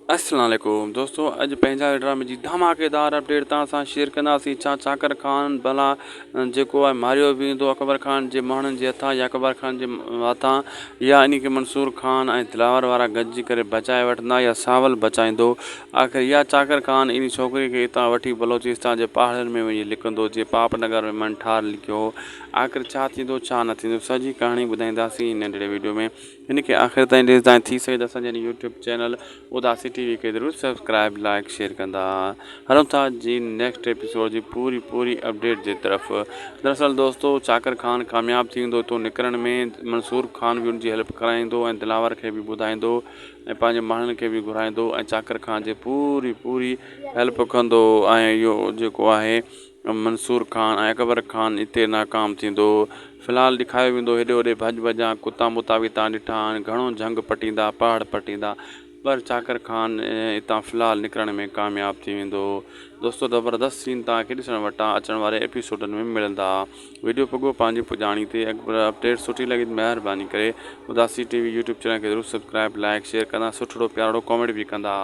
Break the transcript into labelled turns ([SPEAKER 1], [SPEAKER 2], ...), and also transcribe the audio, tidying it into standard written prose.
[SPEAKER 1] अस्सलाम वालेकुम दोस्तों, अॼु पंहिंजा ड्रामे जी धमाकेदार अपडेट तव्हां सां शेयर कंदासीं। चाकर खान भला जेको आहे मारियो वेंदो अकबर खान जे माण्हुनि जे हथां या अकबर खान जे हथां, या इन खे मंसूर खान ऐं दिलावर वारा गॾिजी करे बचाए वठंदा या सावल बचाईंदो। आख़िर या चाकर खान इन छोकिरी खे हितां वठी बलोचिस्तान जे पहाड़नि में वञी लिकंदो जीअं पापनगर में मनठार लिखियो हो। आख़िर छा थींदो छा न थींदो, सॼी कहाणी ॿुधाईंदासीं इन नंढिड़े वीडियो में। हिन खे आख़िर ताईं ॾिसंदा ऐं थी सघे त असांजे यूट्यूब चैनल उदासी टीवी खे ज़रूरु सब्सक्राइब लाइक शेयर कंदा। हलूं था जी नेक्स्ट एपिसोड जी पूरी अपडेट जे तरफ़। दरअसल दोस्तों, चाकर खान कामयाबु थी वेंदो तो निकिरण में। मंसूर खान बि उनजी हेल्प कराईंदो ऐं दिलावर खे बि ॿुधाईंदो ऐं पंहिंजे माण्हुनि खे बि घुराईंदो ऐं चाकर खान जे पूरी हेल्प कंदो। ऐं इहो जेको आहे मंसूर खान ऐं अकबर खान हिते नाकाम थींदो। फ़िलहालु ॾेखारियो वेंदो हेॾे होॾे भॼ कुता मुता बि तव्हां ॾिठा आहिनि, घणो जंग पटींदा पहाड़ पटींदा, पर चाकर खान हितां फ़िलहालु निकिरण में कामयाबु थी वेंदो। दोस्तों, ज़बरदस्त सीन तव्हांखे ॾिसण वटां अचण वारे एपिसोडनि में मिलंदा। वीडियो पुॻो पंहिंजी पुॼाणी ते। अपडेट सुठी लॻी त महिरबानी करे उदासी टीवी यूट्यूब चैनल खे ज़रूरु सब्सक्राइब लाइक शेयर कंदा, सुठो प्यारो कॉमेंट बि कंदा।